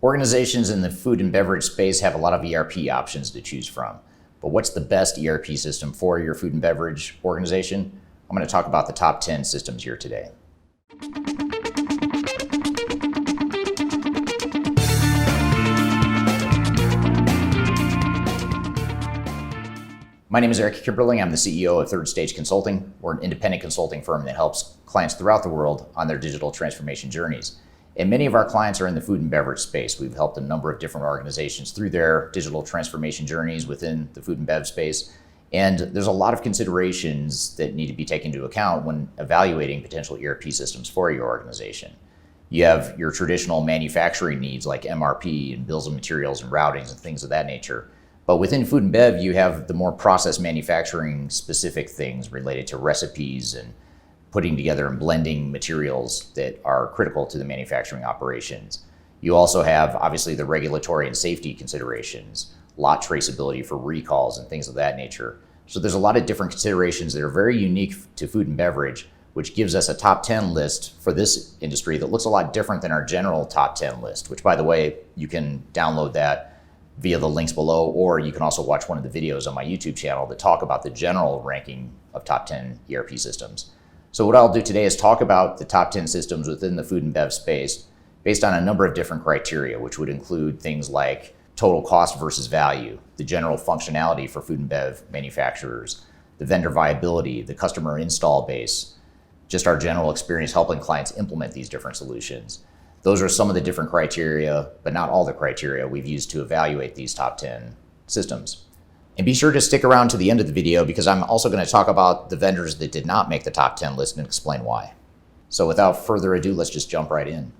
Organizations in the food and beverage space have a lot of ERP options to choose from. But what's the best ERP system for your food and beverage organization? I'm going to talk about the top 10 systems here today. My name is Eric Kimberling. I'm the CEO of Third Stage Consulting. We're an independent consulting firm that helps clients throughout the world on their digital transformation journeys. And many of our clients are in the food and beverage space. We've helped a number of different organizations through their digital transformation journeys within the food and bev space. And there's a lot of considerations that need to be taken into account when evaluating potential ERP systems for your organization. You have your traditional manufacturing needs like MRP and bills of materials and routings and things of that nature. But within food and bev, you have the more process manufacturing specific things related to recipes and putting together and blending materials that are critical to the manufacturing operations. You also have obviously the regulatory and safety considerations, lot traceability for recalls and things of that nature. So there's a lot of different considerations that are very unique to food and beverage, which gives us a top 10 list for this industry that looks a lot different than our general top 10 list, which by the way, you can download that via the links below, or you can also watch one of the videos on my YouTube channel that talk about the general ranking of top 10 ERP systems. So what I'll do today is talk about the top 10 systems within the food and bev space based on a number of different criteria, which would include things like total cost versus value, the general functionality for food and bev manufacturers, the vendor viability, the customer install base, just our general experience helping clients implement these different solutions. Those are some of the different criteria, but not all the criteria we've used to evaluate these top 10 systems. And be sure to stick around to the end of the video because I'm also going to talk about the vendors that did not make the top 10 list and explain why. So without further ado, let's just jump right in.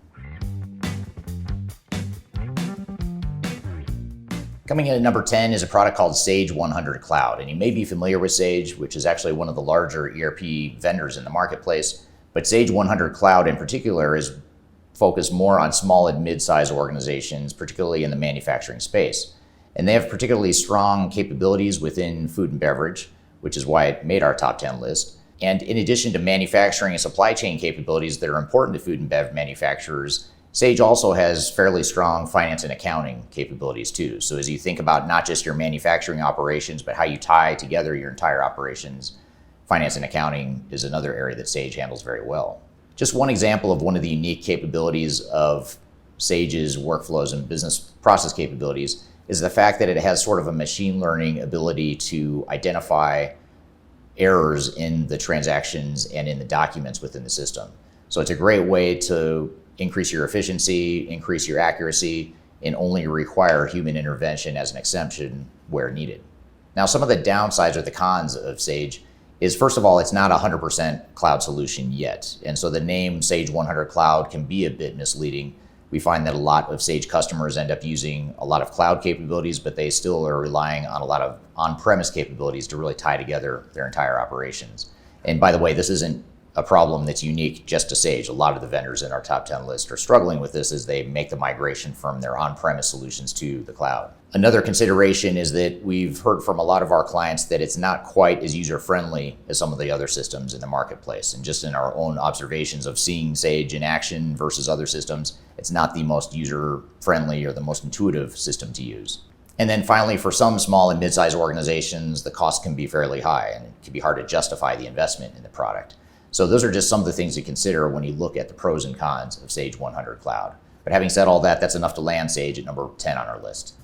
Coming in at number 10 is a product called Sage 100 Cloud. And you may be familiar with Sage, which is actually one of the larger ERP vendors in the marketplace. But Sage 100 Cloud in particular is focused more on small and mid-sized organizations, particularly in the manufacturing space. And they have particularly strong capabilities within food and beverage, which is why it made our top 10 list. And in addition to manufacturing and supply chain capabilities that are important to food and bev manufacturers, Sage also has fairly strong finance and accounting capabilities too. So as you think about not just your manufacturing operations, but how you tie together your entire operations, finance and accounting is another area that Sage handles very well. Just one example of one of the unique capabilities of Sage's workflows and business process capabilities is the fact that it has sort of a machine learning ability to identify errors in the transactions and in the documents within the system. So it's a great way to increase your efficiency, increase your accuracy, and only require human intervention as an exception where needed. Now, some of the downsides or the cons of Sage is, first of all, it's not a 100% cloud solution yet. And so the name Sage 100 Cloud can be a bit misleading. We find that a lot of Sage customers end up using a lot of cloud capabilities, but they still are relying on a lot of on-premise capabilities to really tie together their entire operations. And by the way, this isn't a problem that's unique just to Sage. A lot of the vendors in our top 10 list are struggling with this as they make the migration from their on-premise solutions to the cloud. Another consideration is that we've heard from a lot of our clients that it's not quite as user-friendly as some of the other systems in the marketplace. And just in our own observations of seeing Sage in action versus other systems, it's not the most user-friendly or the most intuitive system to use. And then finally, for some small and mid-sized organizations, the cost can be fairly high and it can be hard to justify the investment in the product. So those are just some of the things to consider when you look at the pros and cons of Sage 100 Cloud. But having said all that, that's enough to land Sage at number 10 on our list.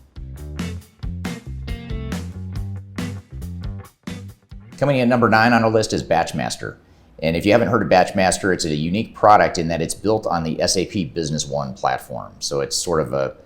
Coming in at number 9 on our list is Batchmaster. And if you haven't heard of Batchmaster, it's a unique product in that it's built on the SAP Business One platform. So it's sort of a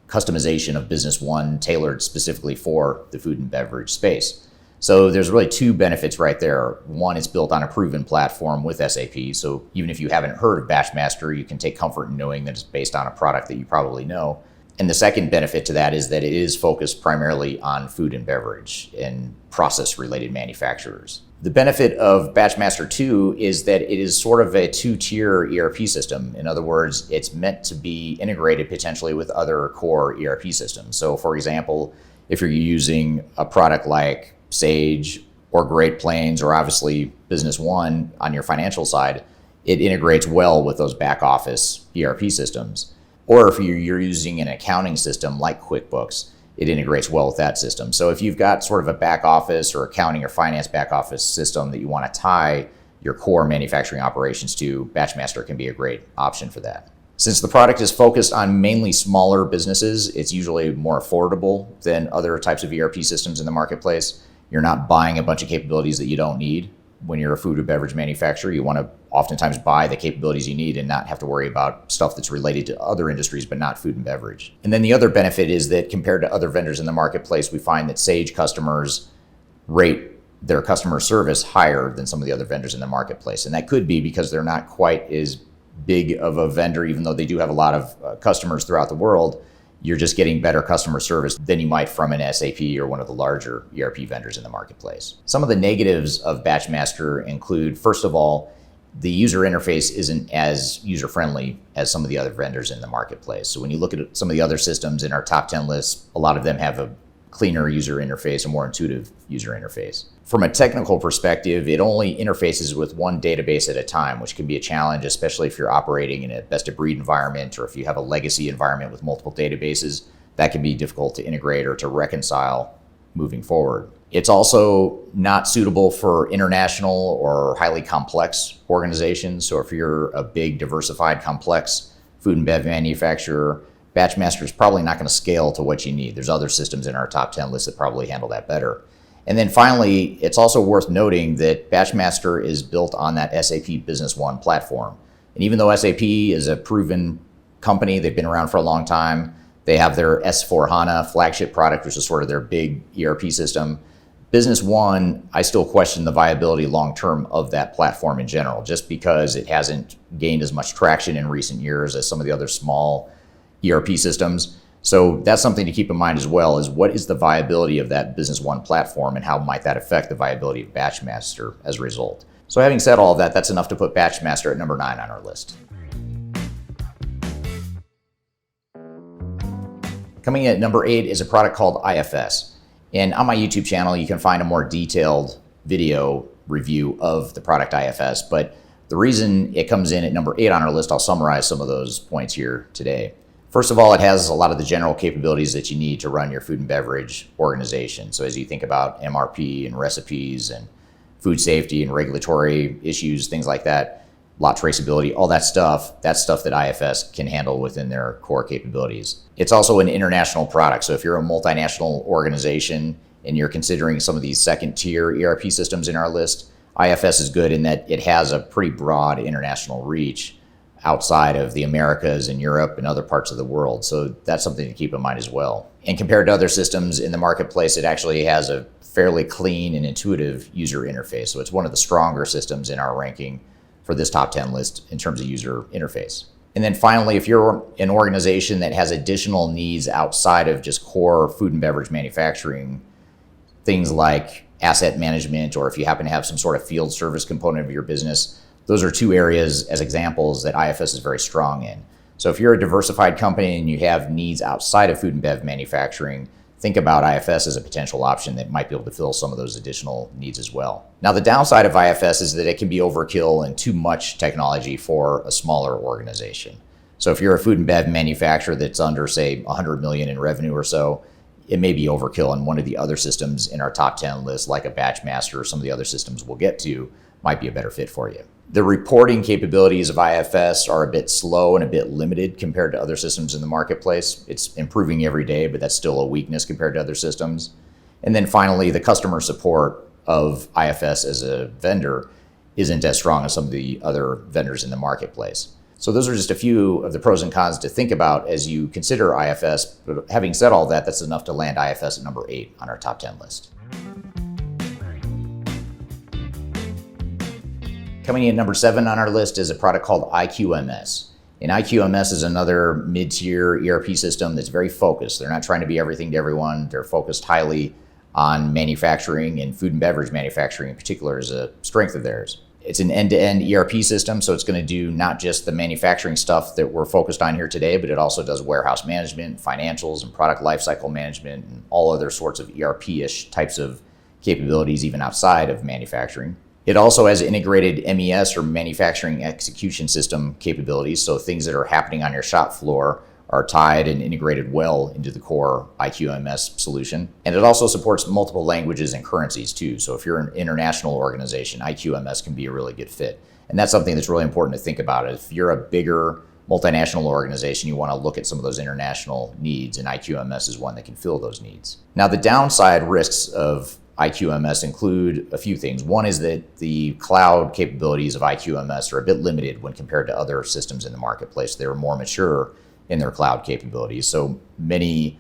customization of Business One tailored specifically for the food and beverage space. So there's really two benefits right there. One, it's built on a proven platform with SAP. So even if you haven't heard of Batchmaster, you can take comfort in knowing that it's based on a product that you probably know. And the second benefit to that is that it is focused primarily on food and beverage and process-related manufacturers. The benefit of Batchmaster 2 is that it is sort of a two-tier ERP system. In other words, it's meant to be integrated potentially with other core ERP systems. So for example, if you're using a product like Sage or Great Plains or obviously Business One on your financial side, it integrates well with those back office ERP systems. Or if you're using an accounting system like QuickBooks, it integrates well with that system. So if you've got sort of a back office or accounting or finance back office system that you want to tie your core manufacturing operations to, Batchmaster can be a great option for that. Since the product is focused on mainly smaller businesses, it's usually more affordable than other types of ERP systems in the marketplace. You're not buying a bunch of capabilities that you don't need. When you're a food or beverage manufacturer, you want to oftentimes buy the capabilities you need and not have to worry about stuff that's related to other industries but not food and beverage. And then the other benefit is that compared to other vendors in the marketplace, we find that Sage customers rate their customer service higher than some of the other vendors in the marketplace. And that could be because they're not quite as big of a vendor, even though they do have a lot of customers throughout the world. You're just getting better customer service than you might from an SAP or one of the larger ERP vendors in the marketplace. Some of the negatives of Batchmaster include, first of all, the user interface isn't as user-friendly as some of the other vendors in the marketplace. So when you look at some of the other systems in our top 10 list, a lot of them have a cleaner user interface, a more intuitive user interface. From a technical perspective, it only interfaces with one database at a time, which can be a challenge, especially if you're operating in a best-of-breed environment or if you have a legacy environment with multiple databases. That can be difficult to integrate or to reconcile moving forward. It's also not suitable for international or highly complex organizations. So if you're a big, diversified, complex food and bev manufacturer, Batchmaster is probably not going to scale to what you need. There's other systems in our top 10 list that probably handle that better. And then finally, it's also worth noting that Batchmaster is built on that SAP Business One platform. And even though SAP is a proven company, they've been around for a long time, they have their S/4HANA flagship product, which is sort of their big ERP system. Business One, I still question the viability long-term of that platform in general, just because it hasn't gained as much traction in recent years as some of the other small ERP systems. So that's something to keep in mind as well, is what is the viability of that Business One platform and how might that affect the viability of Batchmaster as a result. So having said all of that, that's enough to put Batchmaster at number 9 on our list. Coming in at number 8 is a product called IFS. And on my YouTube channel, you can find a more detailed video review of the product IFS. But the reason it comes in at number 8 on our list, I'll summarize some of those points here today. First of all, it has a lot of the general capabilities that you need to run your food and beverage organization. So as you think about MRP and recipes and food safety and regulatory issues, things like that, lot traceability, all that stuff, that's stuff that IFS can handle within their core capabilities. It's also an international product. So if you're a multinational organization and you're considering some of these second-tier ERP systems in our list, IFS is good in that it has a pretty broad international reach outside of the Americas and Europe and other parts of the world. So that's something to keep in mind as well. And compared to other systems in the marketplace, it actually has a fairly clean and intuitive user interface. So it's one of the stronger systems in our ranking for this top 10 list in terms of user interface. And then finally, if you're an organization that has additional needs outside of just core food and beverage manufacturing, things like asset management, or if you happen to have some sort of field service component of your business, those are two areas as examples that IFS is very strong in. So if you're a diversified company and you have needs outside of food and bev manufacturing, think about IFS as a potential option that might be able to fill some of those additional needs as well. Now, the downside of IFS is that it can be overkill and too much technology for a smaller organization. So if you're a food and bev manufacturer that's under, say, 100 million in revenue or so, it may be overkill, and one of the other systems in our top 10 list, like a Batchmaster or some of the other systems we'll get to, might be a better fit for you. The reporting capabilities of IFS are a bit slow and a bit limited compared to other systems in the marketplace. It's improving every day, but that's still a weakness compared to other systems. And then finally, the customer support of IFS as a vendor isn't as strong as some of the other vendors in the marketplace. So those are just a few of the pros and cons to think about as you consider IFS. But having said all that, that's enough to land IFS at number 8 on our top 10 list. Coming in at number 7 on our list is a product called IQMS. And IQMS is another mid-tier ERP system that's very focused. They're not trying to be everything to everyone. They're focused highly on manufacturing, and food and beverage manufacturing in particular is a strength of theirs. It's an end-to-end ERP system, so it's going to do not just the manufacturing stuff that we're focused on here today, but it also does warehouse management, financials, and product lifecycle management, and all other sorts of ERP-ish types of capabilities, even outside of manufacturing. It also has integrated MES, or manufacturing execution system capabilities, so things that are happening on your shop floor are tied and integrated well into the core IQMS solution. And it also supports multiple languages and currencies too. So if you're an international organization, IQMS can be a really good fit. And that's something that's really important to think about. If you're a bigger multinational organization, you want to look at some of those international needs, and IQMS is one that can fill those needs. Now, the downside risks of IQMS include a few things. One is that the cloud capabilities of IQMS are a bit limited when compared to other systems in the marketplace. They're more mature in their cloud capabilities. So many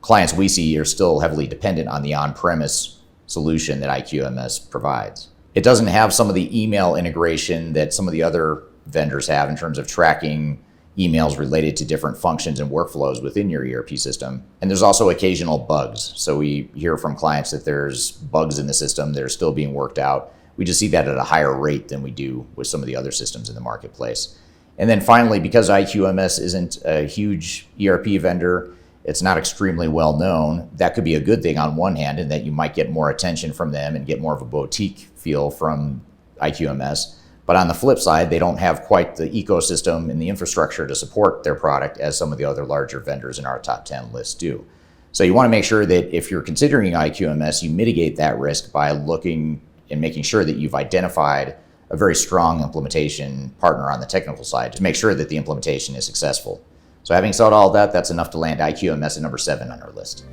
clients we see are still heavily dependent on the on-premise solution that IQMS provides. It doesn't have some of the email integration that some of the other vendors have in terms of tracking emails related to different functions and workflows within your ERP system. And there's also occasional bugs. So we hear from clients that there's bugs in the system that are still being worked out. We just see that at a higher rate than we do with some of the other systems in the marketplace. And then finally, because IQMS isn't a huge ERP vendor, it's not extremely well known. That could be a good thing on one hand, in that you might get more attention from them and get more of a boutique feel from IQMS. But on the flip side, they don't have quite the ecosystem and the infrastructure to support their product as some of the other larger vendors in our top 10 list do. So you want to make sure that if you're considering IQMS, you mitigate that risk by looking and making sure that you've identified a very strong implementation partner on the technical side to make sure that the implementation is successful. So having said all that, that's enough to land IQMS at number 7 on our list.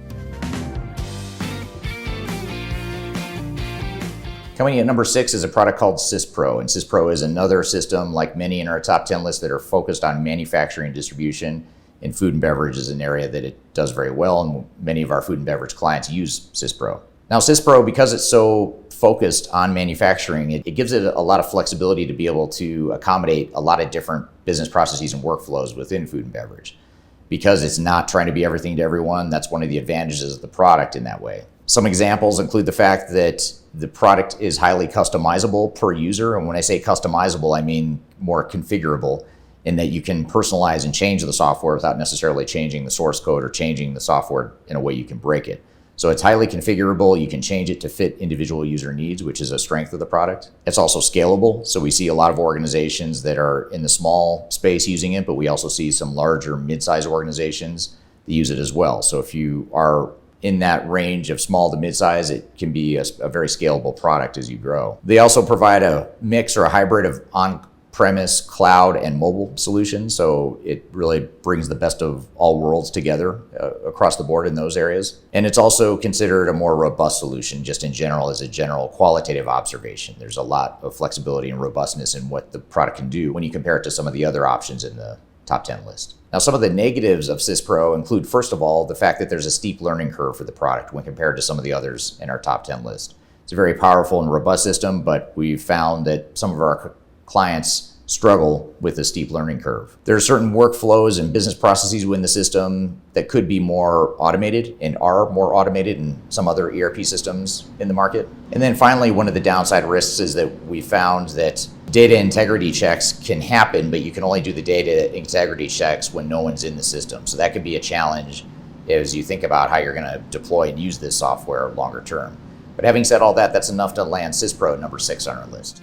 Coming in at number 6 is a product called Syspro, and Syspro is another system like many in our top 10 list that are focused on manufacturing and distribution, and food and beverage is an area that it does very well, and many of our food and beverage clients use Syspro. Now Syspro, because it's so focused on manufacturing, it gives it a lot of flexibility to be able to accommodate a lot of different business processes and workflows within food and beverage. Because it's not trying to be everything to everyone, that's one of the advantages of the product in that way. Some examples include the fact that the product is highly customizable per user. And when I say customizable, I mean more configurable, in that you can personalize and change the software without necessarily changing the source code or changing the software in a way you can break it. So it's highly configurable. You can change it to fit individual user needs, which is a strength of the product. It's also scalable. So we see a lot of organizations that are in the small space using it, but we also see some larger mid-size organizations that use it as well. So if you are in that range of small to mid-size, it can be a very scalable product as you grow. They also provide a mix or a hybrid of on-premise, cloud, and mobile solutions. So it really brings the best of all worlds together across the board in those areas. And it's also considered a more robust solution just in general, as a general qualitative observation. There's a lot of flexibility and robustness in what the product can do when you compare it to some of the other options in the top 10 list. Now, some of the negatives of Syspro include, first of all, the fact that there's a steep learning curve for the product when compared to some of the others in our top 10 list. It's a very powerful and robust system, but we've found that some of our clients struggle with a steep learning curve. There are certain workflows and business processes within the system that could be more automated and are more automated in some other ERP systems in the market. And then finally, one of the downside risks is that we found that data integrity checks can happen, but you can only do the data integrity checks when no one's in the system. So that could be a challenge as you think about how you're going to deploy and use this software longer term. But having said all that, that's enough to land Syspro at number 6 on our list.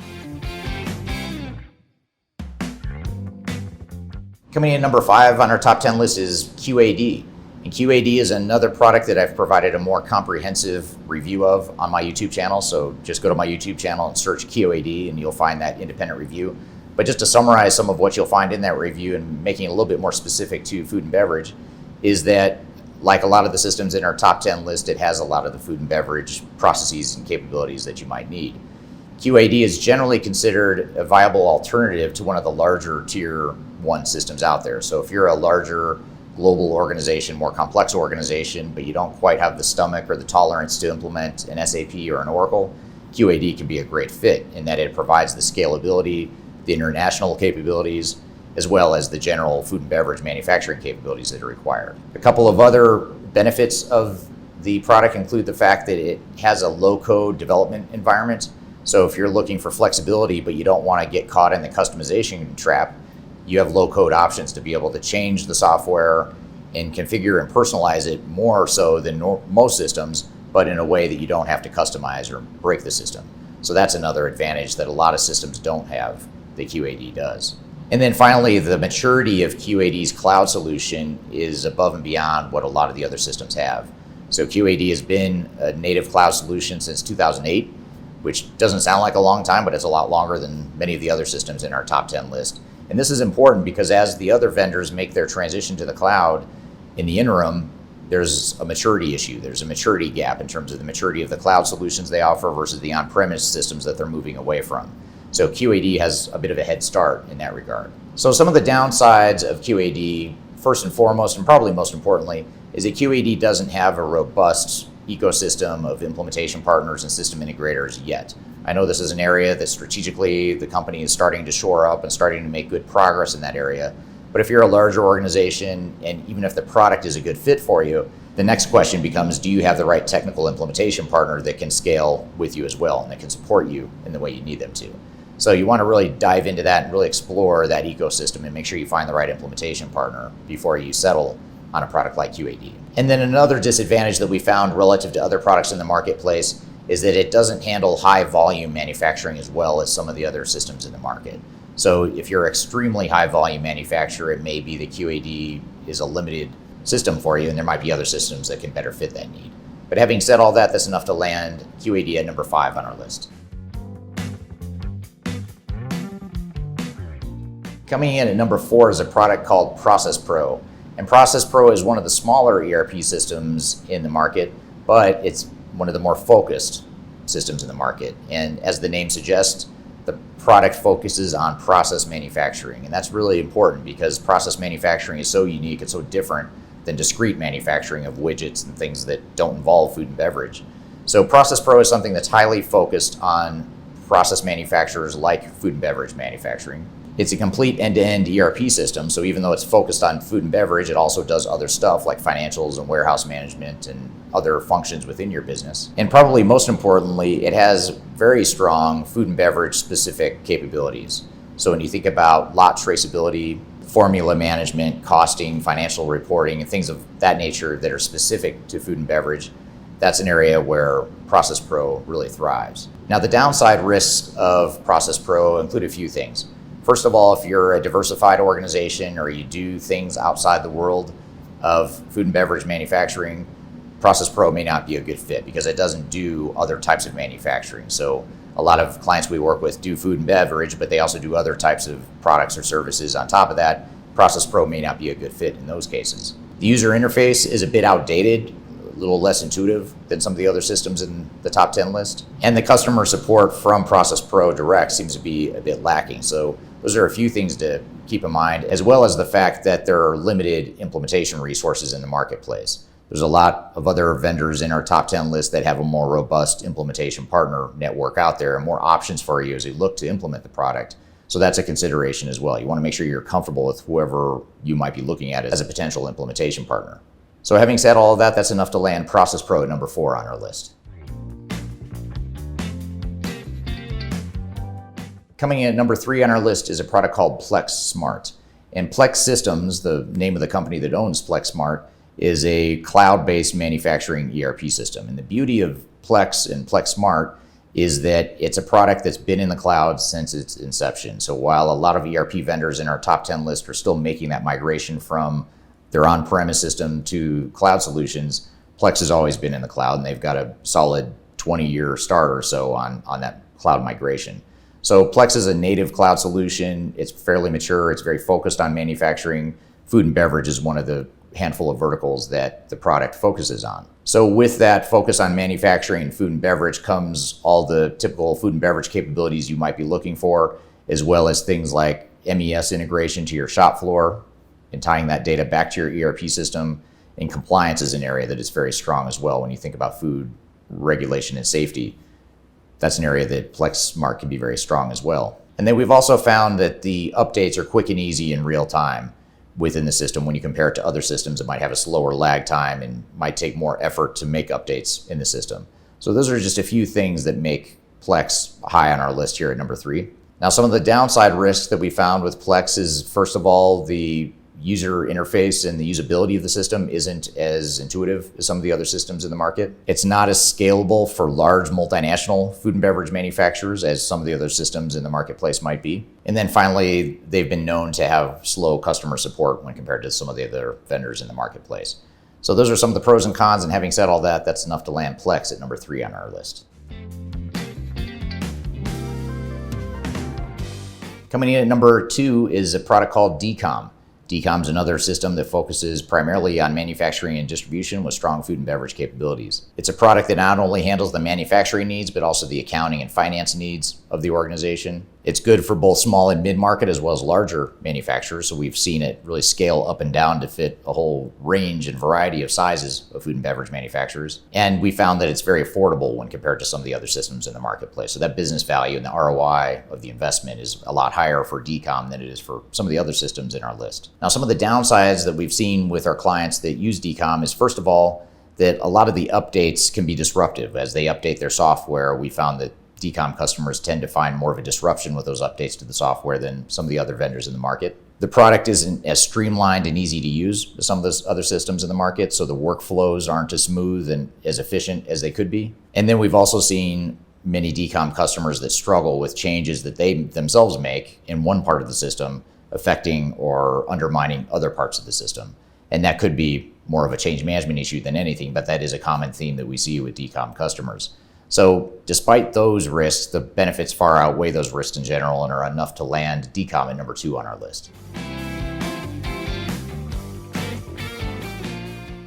Coming in at number 5 on our top 10 list is QAD. And QAD is another product that I've provided a more comprehensive review of on my YouTube channel. So just go to my YouTube channel and search QAD and you'll find that independent review. But just to summarize some of what you'll find in that review and making it a little bit more specific to food and beverage is that, like a lot of the systems in our top 10 list, it has a lot of the food and beverage processes and capabilities that you might need. QAD is generally considered a viable alternative to one of the larger tier 1 systems out there. So if you're a larger global organization, more complex organization, but you don't quite have the stomach or the tolerance to implement an SAP or an Oracle, QAD can be a great fit in that it provides the scalability, the international capabilities, as well as the general food and beverage manufacturing capabilities that are required. A couple of other benefits of the product include the fact that it has a low-code development environment. So if you're looking for flexibility, but you don't want to get caught in the customization trap, you have low-code options to be able to change the software and configure and personalize it more so than most systems, but in a way that you don't have to customize or break the system. So that's another advantage that a lot of systems don't have that QAD does. And then finally, the maturity of QAD's cloud solution is above and beyond what a lot of the other systems have. So QAD has been a native cloud solution since 2008, which doesn't sound like a long time, but it's a lot longer than many of the other systems in our top 10 list. And this is important because as the other vendors make their transition to the cloud, in the interim, there's a maturity issue. There's a maturity gap in terms of the maturity of the cloud solutions they offer versus the on-premise systems that they're moving away from. So QAD has a bit of a head start in that regard. So some of the downsides of QAD, first and foremost, and probably most importantly, is that QAD doesn't have a robust ecosystem of implementation partners and system integrators yet. I know this is an area that strategically the company is starting to shore up and starting to make good progress in that area. But if you're a larger organization, and even if the product is a good fit for you, the next question becomes, do you have the right technical implementation partner that can scale with you as well and that can support you in the way you need them to? So you want to really dive into that and really explore that ecosystem and make sure you find the right implementation partner before you settle on a product like QAD. And then another disadvantage that we found relative to other products in the marketplace is that it doesn't handle high volume manufacturing as well as some of the other systems in the market. So if you're extremely high volume manufacturer, it may be that QAD is a limited system for you, and there might be other systems that can better fit that need. But having said all that, that's enough to land QAD at number 5 on our list. Coming in at number 4 is a product called ProcessPro. And ProcessPro is one of the smaller ERP systems in the market, but it's one of the more focused systems in the market. And as the name suggests, the product focuses on process manufacturing. And that's really important because process manufacturing is so unique and so different than discrete manufacturing of widgets and things that don't involve food and beverage. So ProcessPro is something that's highly focused on process manufacturers like food and beverage manufacturing. It's a complete end-to-end ERP system, so even though it's focused on food and beverage, it also does other stuff like financials and warehouse management and other functions within your business. And probably most importantly, it has very strong food and beverage specific capabilities. So when you think about lot traceability, formula management, costing, financial reporting, and things of that nature that are specific to food and beverage, that's an area where ProcessPro really thrives. Now, the downside risks of ProcessPro include a few things. First of all, if you're a diversified organization or you do things outside the world of food and beverage manufacturing, ProcessPro may not be a good fit because it doesn't do other types of manufacturing. So a lot of clients we work with do food and beverage, but they also do other types of products or services on top of that. ProcessPro may not be a good fit in those cases. The user interface is a bit outdated, a little less intuitive than some of the other systems in the top 10 list. And the customer support from ProcessPro Direct seems to be a bit lacking. So those are a few things to keep in mind, as well as the fact that there are limited implementation resources in the marketplace. There's a lot of other vendors in our top 10 list that have a more robust implementation partner network out there and more options for you as you look to implement the product. So that's a consideration as well. You want to make sure you're comfortable with whoever you might be looking at as a potential implementation partner. So having said all of that, that's enough to land ProcessPro at number 4 on our list. Coming in at number 3 on our list is a product called Plex Smart. And Plex Systems, the name of the company that owns Plex Smart, is a cloud-based manufacturing ERP system. And the beauty of Plex and Plex Smart is that it's a product that's been in the cloud since its inception. So while a lot of ERP vendors in our top 10 list are still making that migration from their on-premise system to cloud solutions, Plex has always been in the cloud, and they've got a solid 20-year start or so on that cloud migration. So Plex is a native cloud solution. It's fairly mature. It's very focused on manufacturing. Food and beverage is one of the handful of verticals that the product focuses on. So with that focus on manufacturing and food and beverage comes all the typical food and beverage capabilities you might be looking for, as well as things like MES integration to your shop floor and tying that data back to your ERP system. And compliance is an area that is very strong as well when you think about food regulation and safety. That's an area that Plex Smart can be very strong as well. And then we've also found that the updates are quick and easy in real time within the system. When you compare it to other systems, it might have a slower lag time and might take more effort to make updates in the system. So those are just a few things that make Plex high on our list here at number 3. Now, some of the downside risks that we found with Plex is, first of all, the user interface and the usability of the system isn't as intuitive as some of the other systems in the market. It's not as scalable for large multinational food and beverage manufacturers as some of the other systems in the marketplace might be. And then finally, they've been known to have slow customer support when compared to some of the other vendors in the marketplace. So those are some of the pros and cons, and having said all that, that's enough to land Plex at number 3 on our list. Coming in at number 2 is a product called Decom. Decom is another system that focuses primarily on manufacturing and distribution with strong food and beverage capabilities. It's a product that not only handles the manufacturing needs, but also the accounting and finance needs of the organization. It's good for both small and mid-market as well as larger manufacturers, so we've seen it really scale up and down to fit a whole range and variety of sizes of food and beverage manufacturers. And we found that it's very affordable when compared to some of the other systems in the marketplace. So that business value and the ROI of the investment is a lot higher for Decom than it is for some of the other systems in our list. Now, some of the downsides that we've seen with our clients that use Decom is, first of all, that a lot of the updates can be disruptive. As they update their software, we found that Decom customers tend to find more of a disruption with those updates to the software than some of the other vendors in the market. The product isn't as streamlined and easy to use as some of those other systems in the market, so the workflows aren't as smooth and as efficient as they could be. And then we've also seen many Decom customers that struggle with changes that they themselves make in one part of the system affecting or undermining other parts of the system. And that could be more of a change management issue than anything, but that is a common theme that we see with Decom customers. So despite those risks, the benefits far outweigh those risks in general and are enough to land Decom at number 2 on our list.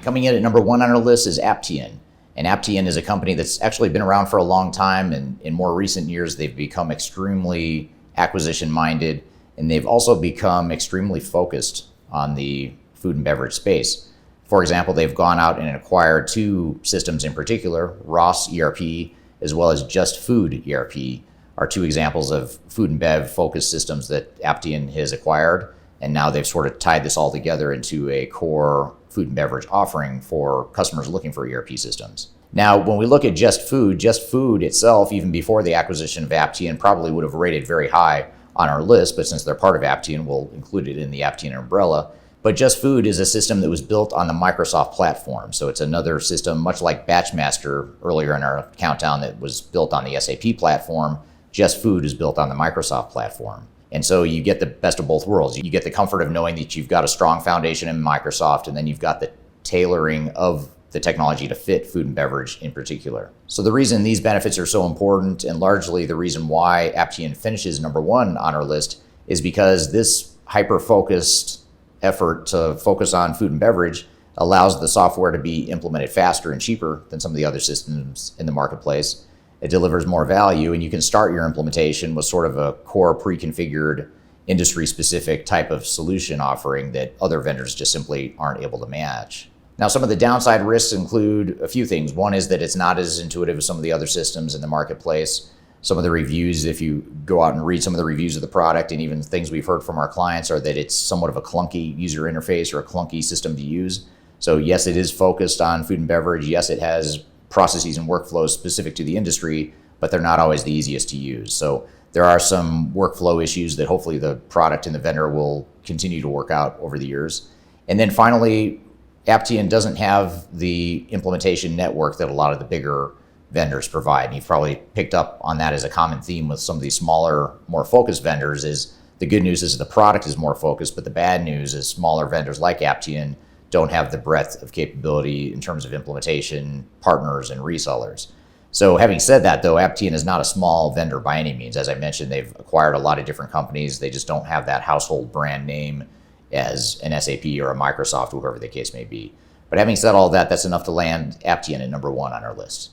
Coming in at number 1 on our list is Aptian. And Aptian is a company that's actually been around for a long time, and in more recent years, they've become extremely acquisition-minded, and they've also become extremely focused on the food and beverage space. For example, they've gone out and acquired 2 systems in particular. Ross ERP as well as Just Food ERP are 2 examples of food and bev focused systems that Aptian has acquired. And now they've sort of tied this all together into a core food and beverage offering for customers looking for ERP systems. Now, when we look at Just Food itself, even before the acquisition of Aptian, probably would have rated very high on our list, but since they're part of Aptian, we'll include it in the Aptian umbrella. But Just Food is a system that was built on the Microsoft platform. So it's another system, much like Batchmaster earlier in our countdown, that was built on the SAP platform. Just Food is built on the Microsoft platform. And so you get the best of both worlds. You get the comfort of knowing that you've got a strong foundation in Microsoft, and then you've got the tailoring of the technology to fit food and beverage in particular. So the reason these benefits are so important, and largely the reason why Aptian finishes number 1 on our list, is because this hyper-focused effort to focus on food and beverage allows the software to be implemented faster and cheaper than some of the other systems in the marketplace. It delivers more value, and you can start your implementation with sort of a core pre-configured industry-specific type of solution offering that other vendors just simply aren't able to match. Now, some of the downside risks include a few things. One is that it's not as intuitive as some of the other systems in the marketplace. Some of the reviews, if you go out and read some of the reviews of the product, and even things we've heard from our clients, are that it's somewhat of a clunky user interface or a clunky system to use. So yes, it is focused on food and beverage. Yes, it has processes and workflows specific to the industry, but they're not always the easiest to use. So there are some workflow issues that hopefully the product and the vendor will continue to work out over the years. And then finally, Aptian doesn't have the implementation network that a lot of the bigger vendors provide. And you've probably picked up on that as a common theme with some of these smaller, more focused vendors. Is the good news is the product is more focused, but the bad news is smaller vendors like Aptian don't have the breadth of capability in terms of implementation, partners, and resellers. So having said that, though, Aptian is not a small vendor by any means. As I mentioned, they've acquired a lot of different companies. They just don't have that household brand name as an SAP or a Microsoft, whoever the case may be. But having said all that, that's enough to land Aptian at number 1 on our list.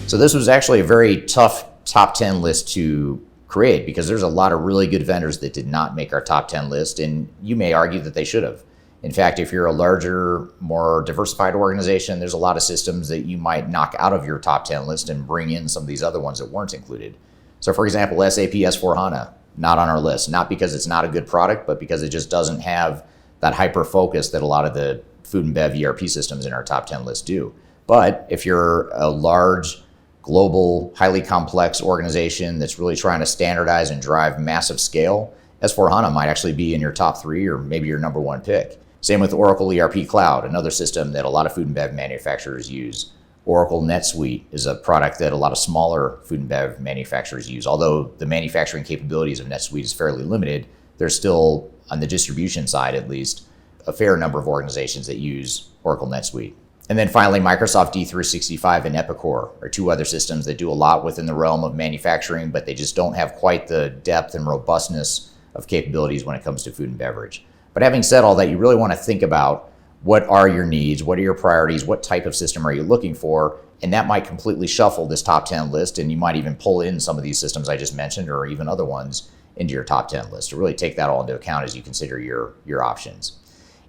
So this was actually a very tough top 10 list to create because there's a lot of really good vendors that did not make our top 10 list, and you may argue that they should have. In fact, if you're a larger, more diversified organization, there's a lot of systems that you might knock out of your top 10 list and bring in some of these other ones that weren't included. So for example, SAP S/4HANA, not on our list, not because it's not a good product, but because it just doesn't have that hyper focus that a lot of the food and bev ERP systems in our top 10 list do. But if you're a large global, highly complex organization that's really trying to standardize and drive massive scale, S/4HANA might actually be in your top 3 or maybe your number 1 pick. Same with Oracle ERP Cloud, another system that a lot of food and bev manufacturers use. Oracle NetSuite is a product that a lot of smaller food and bev manufacturers use. Although the manufacturing capabilities of NetSuite is fairly limited, there's still, on the distribution side at least, a fair number of organizations that use Oracle NetSuite. And then finally, Microsoft D365 and Epicor are 2 other systems that do a lot within the realm of manufacturing, but they just don't have quite the depth and robustness of capabilities when it comes to food and beverage. But having said all that, you really want to think about what are your needs, what are your priorities, what type of system are you looking for, and that might completely shuffle this top 10 list, and you might even pull in some of these systems I just mentioned or even other ones into your top 10 list to really take that all into account as you consider your options.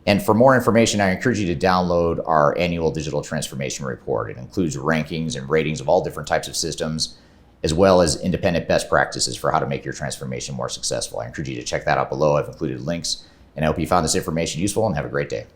And for more information, I encourage you to download our annual digital transformation report. It includes rankings and ratings of all different types of systems, as well as independent best practices for how to make your transformation more successful. I encourage you to check that out below. I've included links, and I hope you found this information useful and have a great day.